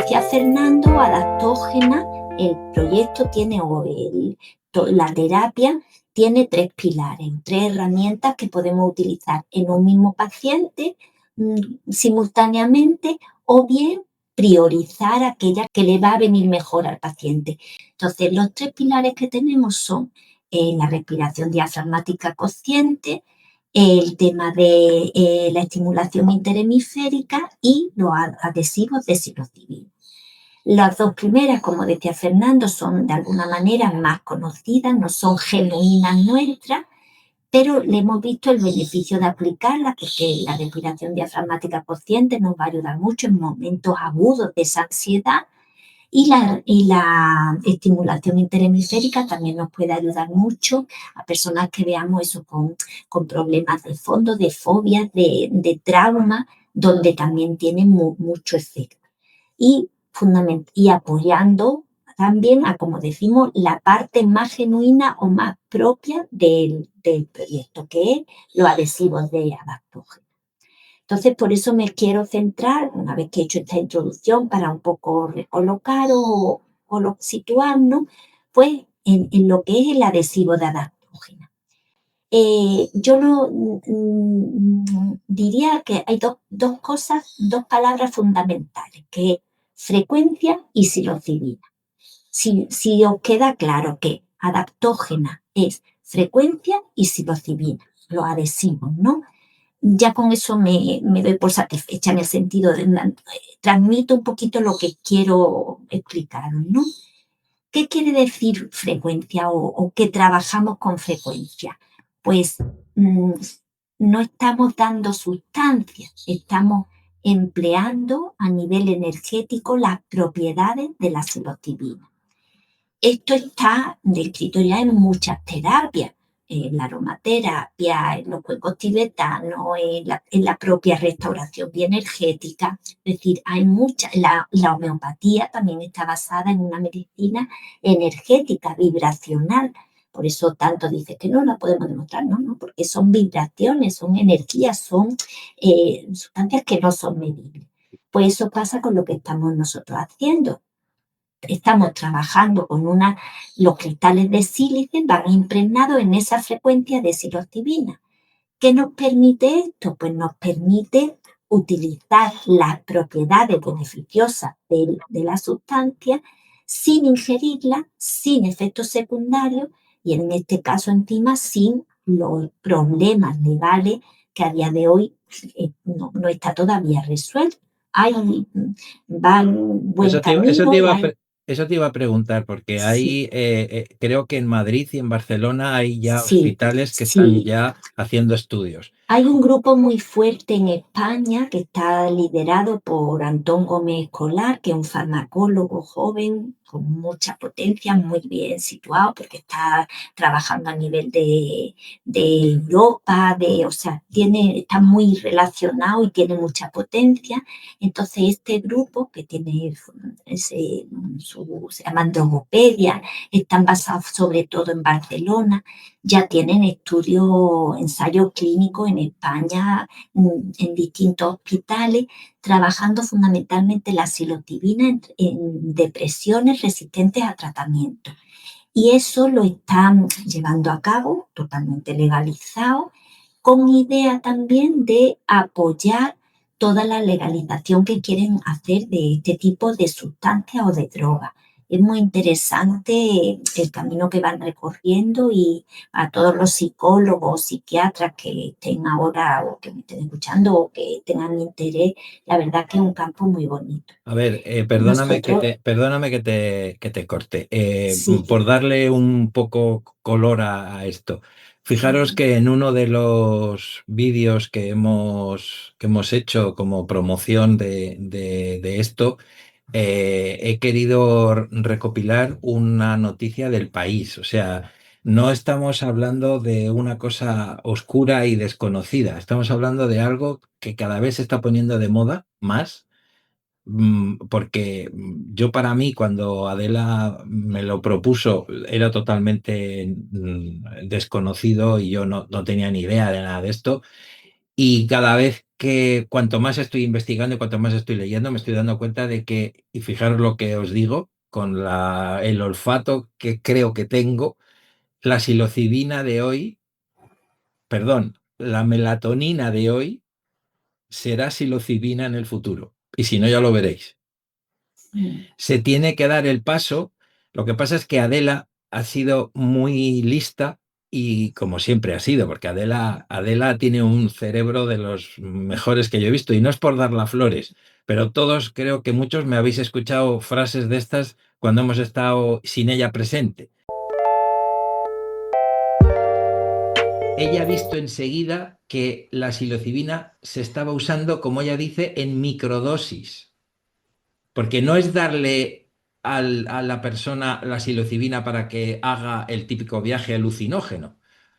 decía Fernando, adaptógena, el proyecto tiene, la terapia tiene 3 pilares, 3 herramientas que podemos utilizar en un mismo paciente simultáneamente, o bien priorizar aquella que le va a venir mejor al paciente. Entonces, los 3 pilares que tenemos son la respiración diafragmática consciente, el tema de la estimulación interhemisférica y los adhesivos de psilocibina. Las 2 primeras, como decía Fernando, son de alguna manera más conocidas, no son genuinas nuestras, pero le hemos visto el beneficio de aplicarlas, porque la respiración diafragmática consciente nos va a ayudar mucho en momentos agudos de esa ansiedad, y la estimulación interhemisférica también nos puede ayudar mucho a personas que veamos eso con problemas de fondo, de fobias, de trauma, donde también tiene mucho efecto. Y apoyando también a, como decimos, la parte más genuina o más propia del proyecto, que es los adhesivos de adaptógeno. Entonces, por eso me quiero centrar, una vez que he hecho esta introducción, para un poco recolocar o situarnos, pues en lo que es el adhesivo de adaptógeno. Yo diría que hay dos cosas, 2 palabras fundamentales, que es frecuencia y psilocibina. Si os queda claro que adaptógena es frecuencia y psilocibina, los adhesivos, ¿no? Ya con eso me doy por satisfecha, en el sentido de transmito un poquito lo que quiero explicaros, ¿no? ¿Qué quiere decir frecuencia o que trabajamos con frecuencia? Pues no estamos dando sustancias, estamos empleando a nivel energético las propiedades de la psilocibina. Esto está descrito ya en muchas terapias, en la aromaterapia, en los cuencos tibetanos, en la propia restauración bioenergética. Es decir, hay mucha, la homeopatía también está basada en una medicina energética, vibracional. Por eso tanto dice que no la podemos demostrar, no, porque son vibraciones, son energías, son sustancias que no son medibles. Pues eso pasa con lo que estamos nosotros haciendo. Estamos trabajando con los cristales de sílice van impregnados en esa frecuencia de psilocibina. ¿Qué nos permite esto? Pues nos permite utilizar las propiedades beneficiosas de la sustancia sin ingerirla, sin efectos secundarios y en este caso encima sin los problemas legales que a día de hoy no está todavía resuelto. Van buen Eso camino y hay... Eso te iba a preguntar, porque Sí, creo que en Madrid y en Barcelona hay ya sí, hospitales que están sí. ya haciendo estudios. Hay un grupo muy fuerte en España que está liderado por Antón Gómez Escolar, que es un farmacólogo joven con mucha potencia, muy bien situado, porque está trabajando a nivel de Europa, o sea, está muy relacionado y tiene mucha potencia. Entonces, este grupo que tiene se llama Drogopedia, están basados sobre todo en Barcelona, ya tienen estudios, ensayos clínicos en España, en distintos hospitales, trabajando fundamentalmente la psilocibina en depresiones resistentes a tratamiento. Y eso lo están llevando a cabo, totalmente legalizado, con idea también de apoyar toda la legalización que quieren hacer de este tipo de sustancias o de drogas. Es muy interesante el camino que van recorriendo, y a todos los psicólogos, psiquiatras que estén ahora o que me estén escuchando o que tengan interés, la verdad que es un campo muy bonito. A ver, Nosotros, perdóname que te corte. sí, Por darle un poco color a esto. Fijaros que en uno de los vídeos que hemos hecho como promoción de esto, he querido recopilar una noticia del país. O sea, no estamos hablando de una cosa oscura y desconocida. Estamos hablando de algo que cada vez se está poniendo de moda más. Porque yo, para mí, cuando Adela me lo propuso, era totalmente desconocido y yo no tenía ni idea de nada de esto. Y cada vez que cuanto más estoy investigando y cuanto más estoy leyendo, me estoy dando cuenta de que, y fijaros lo que os digo, con el olfato que creo que tengo, la psilocibina de hoy, perdón, la melatonina de hoy será psilocibina en el futuro. Y si no, ya lo veréis. Se tiene que dar el paso. Lo que pasa es que Adela ha sido muy lista y como siempre ha sido, porque Adela tiene un cerebro de los mejores que yo he visto y no es por darla flores, pero todos, creo que muchos me habéis escuchado frases de estas cuando hemos estado sin ella presente. Ella ha visto enseguida que la psilocibina se estaba usando, como ella dice, en microdosis. Porque no es darle a la persona la psilocibina para que haga el típico viaje alucinógeno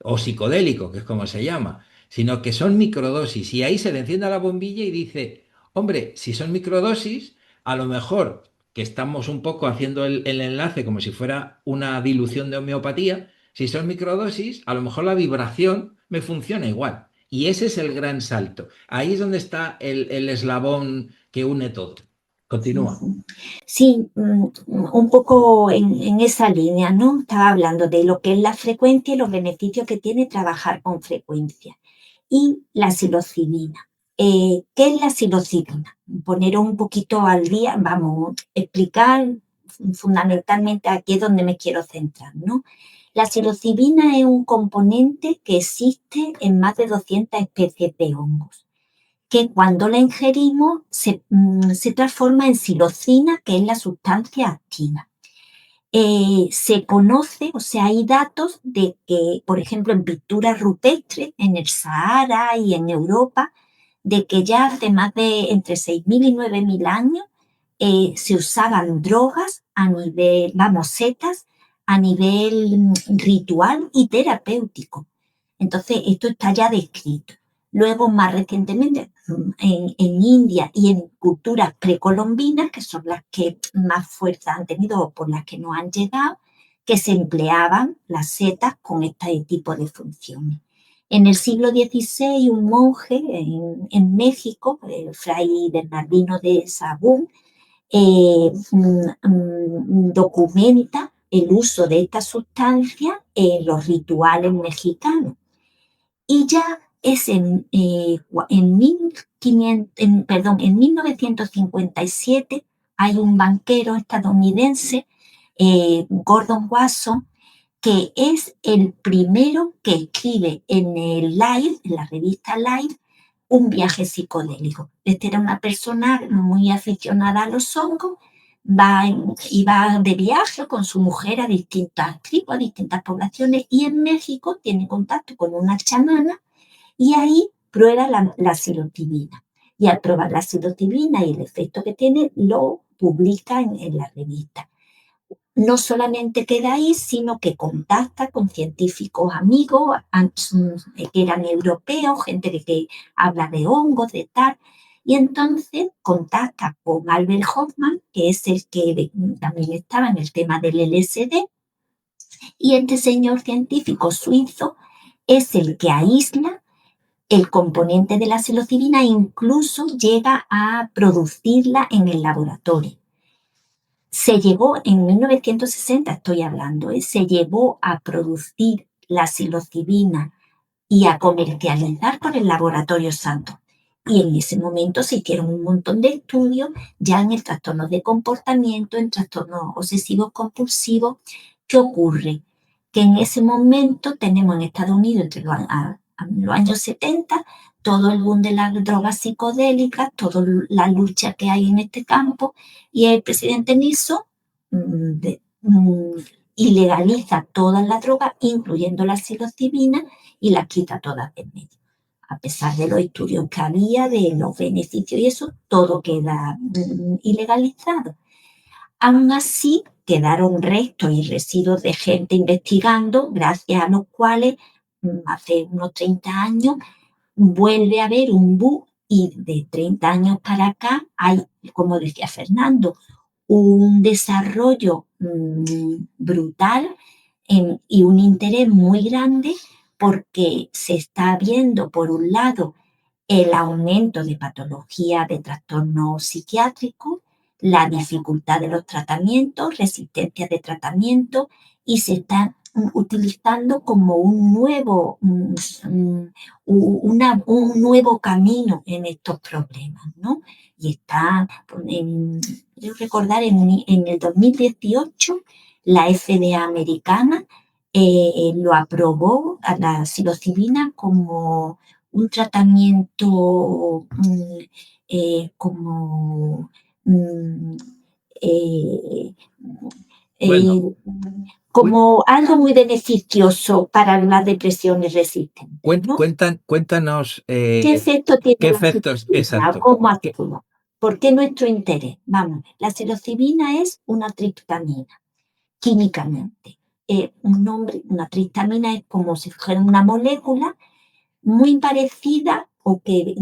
o psicodélico, que es como se llama, sino que son microdosis. Y ahí se le enciende la bombilla y dice, hombre, si son microdosis, a lo mejor que estamos un poco haciendo el enlace como si fuera una dilución de homeopatía, si son microdosis, a lo mejor la vibración me funciona igual. Y ese es el gran salto. Ahí es donde está el eslabón que une todo. Continúa. Sí, un poco en esa línea, ¿no? Estaba hablando de lo que es la frecuencia y los beneficios que tiene trabajar con frecuencia. Y la psilocibina. ¿Qué es la psilocibina? Poner un poquito al día, vamos, explicar fundamentalmente aquí es donde me quiero centrar, ¿no? La psilocibina es un componente que existe en más de 200 especies de hongos que cuando la ingerimos se transforma en psilocina, que es la sustancia activa. Se conoce, o sea, hay datos de que, por ejemplo, en pinturas rupestres, en el Sahara y en Europa, de que ya hace más de entre 6.000 y 9.000 años se usaban drogas a nivel, vamos, setas, a nivel ritual y terapéutico. Entonces, esto está ya descrito. Luego, más recientemente, en India y en culturas precolombinas, que son las que más fuerza han tenido o por las que no han llegado, que se empleaban las setas con este tipo de funciones. En el siglo XVI, un monje México, el fray Bernardino de Sahagún, documenta el uso de esta sustancia en los rituales mexicanos. Y ya es en 1957 hay un banquero estadounidense, Gordon Wasson, que es el primero que escribe en el Life, en la revista Life, un viaje psicodélico. Esta era una persona muy aficionada a los hongos, iba de viaje con su mujer a distintas tribus, a distintas poblaciones, y en México tiene contacto con una chamana y ahí prueba la psilocibina. Y al probar la psilocibina y el efecto que tiene, lo publica en la revista. No solamente queda ahí, sino que contacta con científicos amigos que eran europeos, gente que habla de hongos, de tal, y entonces contacta con Albert Hoffman, que es el que también estaba en el tema del LSD, y este señor científico suizo es el que aísla el componente de la psilocibina e incluso llega a producirla en el laboratorio. Se llegó, en 1960 estoy hablando, se llegó a producir la psilocibina y a comercializar por el Laboratorio Santo. Y en ese momento se hicieron un montón de estudios ya en el trastorno de comportamiento, en trastornos obsesivos compulsivos. ¿Qué ocurre? Que en ese momento tenemos en Estados Unidos, entre los años 70, todo el boom de las drogas psicodélicas, toda la lucha que hay en este campo, y el presidente Nixon ilegaliza todas las drogas, incluyendo la psilocibina, y las quita todas de medio. A pesar de los estudios que había, de los beneficios y eso, todo queda ilegalizado. Aún así, quedaron restos y residuos de gente investigando, gracias a los cuales hace unos 30 años vuelve a haber un boom y de 30 años para acá hay, como decía Fernando, un desarrollo brutal y un interés muy grande porque se está viendo, por un lado, el aumento de patología de trastorno psiquiátrico, la dificultad de los tratamientos, resistencia de tratamiento, y se está utilizando como un nuevo camino en estos problemas, ¿no? Y está, quiero recordar, en el 2018, la FDA americana lo aprobó a la psilocibina como un tratamiento como eh, Bueno, eh, como algo muy beneficioso para las depresiones resistentes, ¿no? cuéntanos ¿Qué efecto tiene qué la efectos, psilocibina? exacto. ¿Cómo actúa? ¿Por qué nuestro interés? Vamos, la psilocibina es una triptamina, químicamente. Una triptamina es como si fuera una molécula muy parecida o que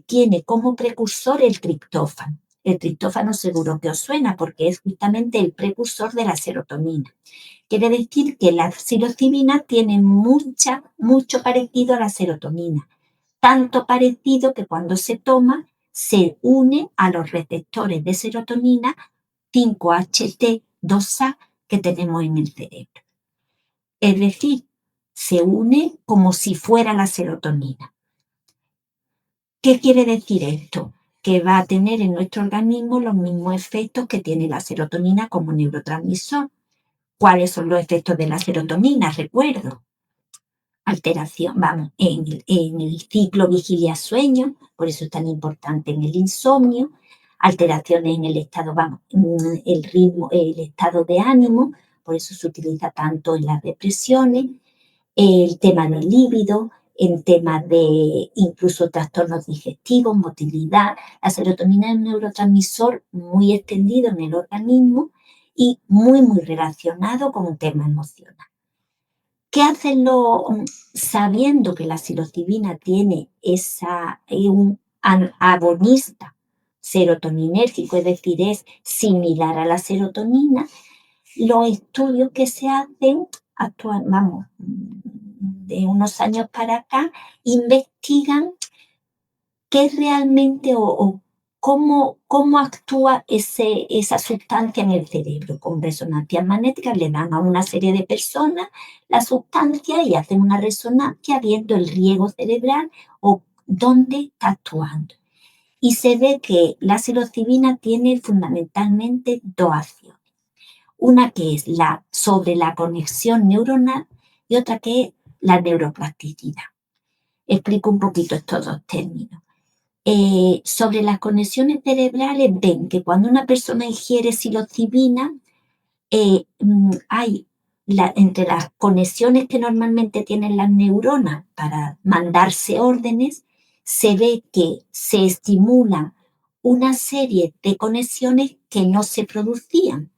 tiene como precursor el triptófano. El triptófano seguro que os suena porque es justamente el precursor de la serotonina. Quiere decir que la psilocibina tiene mucho parecido a la serotonina. Tanto parecido que cuando se toma se une a los receptores de serotonina 5-HT2A que tenemos en el cerebro. Es decir, se une como si fuera la serotonina. ¿Qué quiere decir esto? Que va a tener en nuestro organismo los mismos efectos que tiene la serotonina como neurotransmisor. ¿Cuáles son los efectos de la serotonina? Recuerdo, alteración, vamos, en el ciclo vigilia-sueño, por eso es tan importante en el insomnio, alteraciones en el estado, vamos, el ritmo, el estado de ánimo, por eso se utiliza tanto en las depresiones, el tema del líbido, en temas de incluso trastornos digestivos, motilidad. La serotonina es un neurotransmisor muy extendido en el organismo y muy relacionado con un tema emocional. ¿Qué hacen sabiendo que la psilocibina tiene un agonista serotoninérgico, es decir, es similar a la serotonina? Los estudios que se hacen de unos años para acá, investigan qué realmente o cómo actúa esa sustancia en el cerebro. Con resonancias magnéticas le dan a una serie de personas la sustancia y hacen una resonancia viendo el riego cerebral o dónde está actuando. Y se ve que la psilocibina tiene fundamentalmente dos acciones. Una que es sobre la conexión neuronal y otra que es la neuroplasticidad. Explico un poquito estos dos términos. Sobre las conexiones cerebrales, ven que cuando una persona ingiere psilocibina, hay entre las conexiones que normalmente tienen las neuronas para mandarse órdenes, se ve que se estimulan una serie de conexiones que no se producían.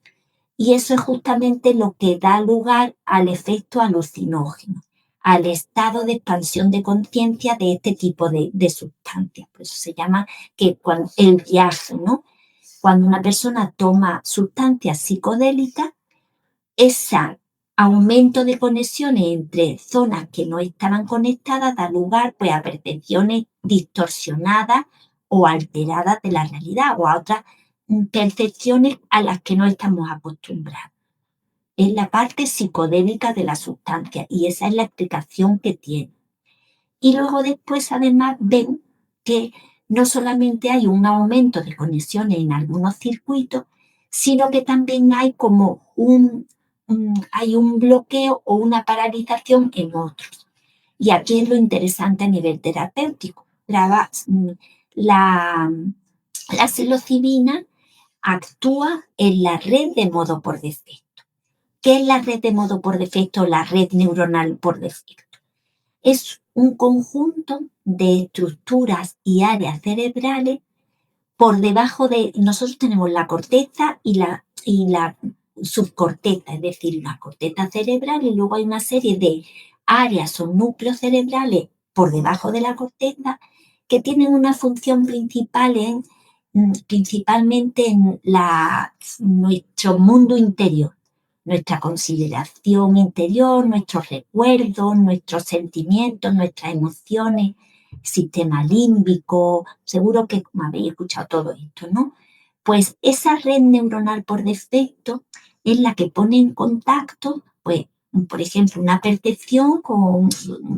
Y eso es justamente lo que da lugar al efecto alucinógeno, al estado de expansión de conciencia de este tipo de sustancias. Por eso se llama que el viaje, ¿no? Cuando una persona toma sustancias psicodélicas, ese aumento de conexiones entre zonas que no estaban conectadas da lugar pues, a percepciones distorsionadas o alteradas de la realidad o a otras percepciones a las que no estamos acostumbrados. Es la parte psicodélica de la sustancia y esa es la explicación que tiene. Y luego después además ven que no solamente hay un aumento de conexiones en algunos circuitos, sino que también hay como hay un bloqueo o una paralización en otros. Y aquí es lo interesante a nivel terapéutico. La psilocibina actúa en la red de modo por defecto. ¿Qué es la red de modo por defecto? La red neuronal por defecto. Es un conjunto de estructuras y áreas cerebrales por debajo de... Nosotros tenemos la corteza y la subcorteza, es decir, la corteza cerebral y luego hay una serie de áreas o núcleos cerebrales por debajo de la corteza que tienen una función principalmente en nuestro mundo interior, nuestra consideración interior, nuestros recuerdos, nuestros sentimientos, nuestras emociones. sistema límbico, seguro que habéis escuchado todo esto, ¿no? Pues esa red neuronal por defecto es la que pone en contacto, pues, por ejemplo, una percepción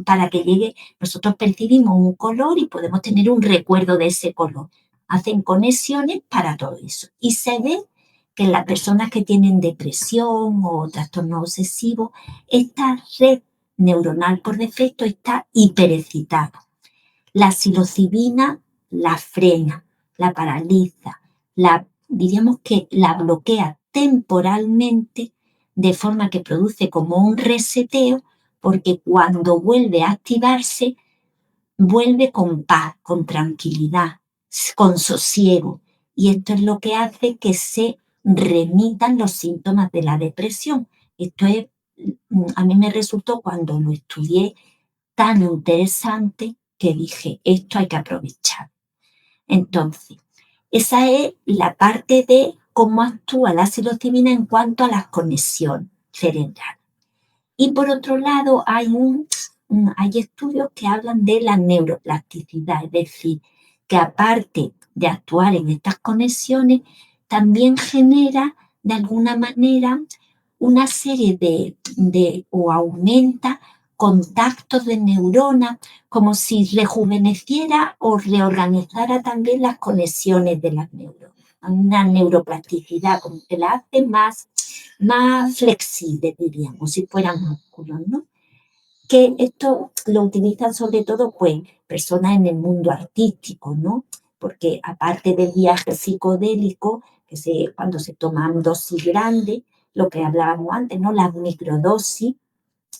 para que llegue, nosotros percibimos un color y podemos tener un recuerdo de ese color. Hacen conexiones para todo eso. Y se ve que las personas que tienen depresión o trastorno obsesivo, esta red neuronal por defecto está hiperexcitada. La psilocibina la frena, la paraliza, diríamos que la bloquea temporalmente de forma que produce como un reseteo, porque cuando vuelve a activarse, vuelve con paz, con tranquilidad, con sosiego. Y esto es lo que hace que se remitan los síntomas de la depresión. Esto es, a mí me resultó cuando lo estudié tan interesante que dije, esto hay que aprovechar. Entonces, esa es la parte de cómo actúa la psilocibina en cuanto a las conexiones cerebrales. Y por otro lado, hay estudios que hablan de la neuroplasticidad, es decir, que aparte de actuar en estas conexiones, también genera de alguna manera una serie o aumenta contactos de neuronas, como si rejuveneciera o reorganizara también las conexiones de las neuronas. Una neuroplasticidad, como que la hace más flexible, diríamos, si fueran músculos, ¿no? Que esto lo utilizan sobre todo, pues, personas en el mundo artístico, ¿no? Porque aparte del viaje psicodélico, cuando se toman dosis grandes, lo que hablábamos antes, ¿no? Las microdosis,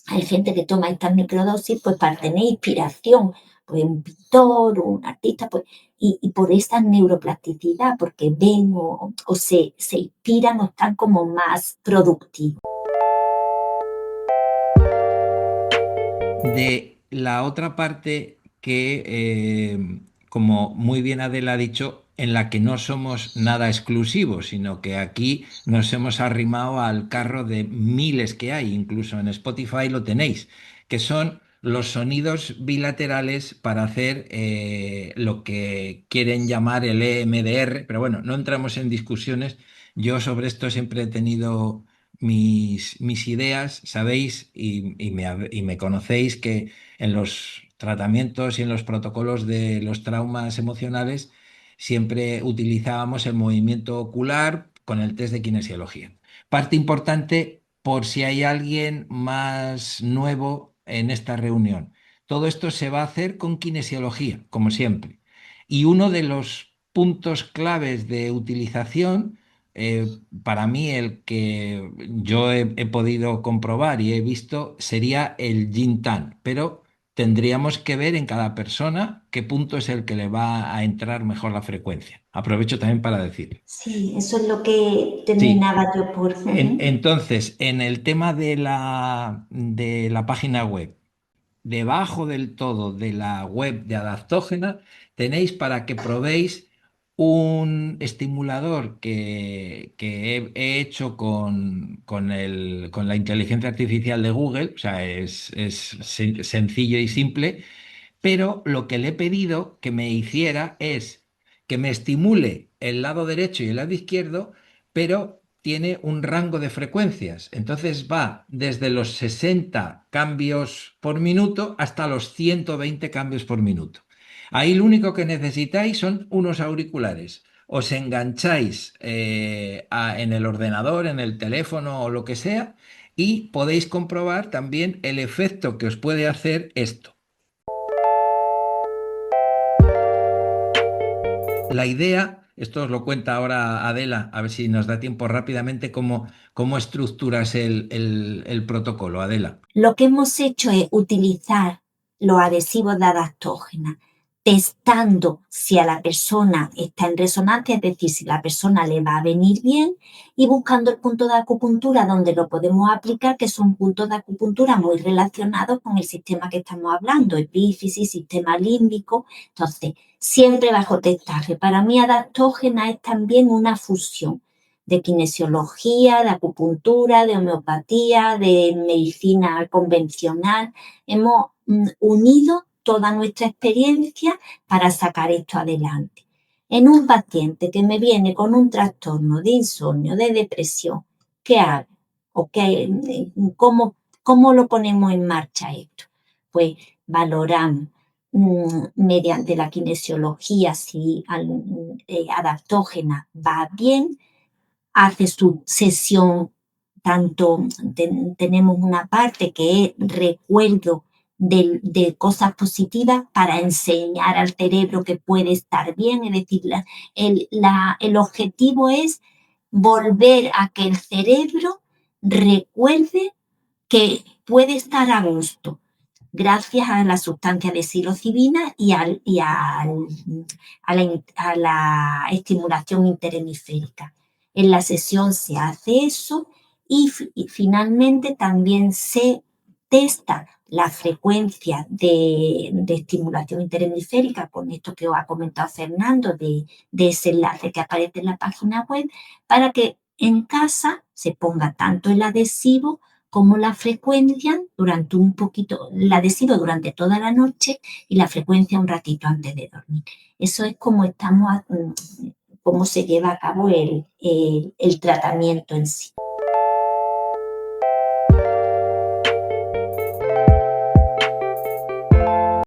hay gente que toma estas microdosis pues para tener inspiración, pues un pintor, un artista, pues, y por esa neuroplasticidad, porque ven o se inspiran o están como más productivos. De la otra parte que, como muy bien Adela ha dicho, en la que no somos nada exclusivos, sino que aquí nos hemos arrimado al carro de miles que hay, incluso en Spotify lo tenéis, que son los sonidos bilaterales para hacer lo que quieren llamar el EMDR, pero bueno, no entramos en discusiones. Yo sobre esto siempre he tenido mis ideas, sabéis, y me conocéis que en los tratamientos y en los protocolos de los traumas emocionales siempre utilizábamos el movimiento ocular con el test de kinesiología. Parte importante por si hay alguien más nuevo en esta reunión. Todo esto se va a hacer con kinesiología, como siempre. Y uno de los puntos claves de utilización, para mí el que yo he podido comprobar y he visto sería el yin tan, pero tendríamos que ver en cada persona qué punto es el que le va a entrar mejor la frecuencia. Aprovecho también para decir. Sí, eso es lo que Sí, terminaba yo por... entonces, en el tema de la página web, debajo del todo de la web de Adaptógena tenéis para que probéis un estimulador que he hecho con la inteligencia artificial de Google, o sea, es sencillo y simple, pero lo que le he pedido que me hiciera es que me estimule el lado derecho y el lado izquierdo, pero tiene un rango de frecuencias. Entonces va desde los 60 cambios por minuto hasta los 120 cambios por minuto. Ahí lo único que necesitáis son unos auriculares. Os engancháis en el ordenador, en el teléfono o lo que sea, y podéis comprobar también el efecto que os puede hacer esto. La idea, esto os lo cuenta ahora Adela, a ver si nos da tiempo rápidamente, cómo estructuras el protocolo, Adela. Lo que hemos hecho es utilizar los adhesivos de adaptógena, testando si a la persona está en resonancia, es decir, si la persona le va a venir bien, y buscando el punto de acupuntura donde lo podemos aplicar, que son puntos de acupuntura muy relacionados con el sistema que estamos hablando, epífisis, sistema límbico. Entonces, siempre bajo testaje. Para mí, adaptógena es también una fusión de kinesiología, de acupuntura, de homeopatía, de medicina convencional. Hemos unido toda nuestra experiencia para sacar esto adelante. En un paciente que me viene con un trastorno de insomnio, de depresión, ¿qué hago? ¿O cómo lo ponemos en marcha esto? Pues valoramos mediante la kinesiología si adaptógena va bien, hace su sesión, tanto tenemos una parte que es recuerdo de cosas positivas para enseñar al cerebro que puede estar bien, es decir, el objetivo es volver a que el cerebro recuerde que puede estar a gusto gracias a la sustancia de psilocibina a la estimulación interhemisférica. En la sesión se hace eso y finalmente también se testa la frecuencia de estimulación interhemisférica con esto que os ha comentado Fernando, de ese enlace que aparece en la página web, para que en casa se ponga tanto el adhesivo como la frecuencia durante el adhesivo durante toda la noche y la frecuencia un ratito antes de dormir. Eso es cómo se lleva a cabo el tratamiento en sí.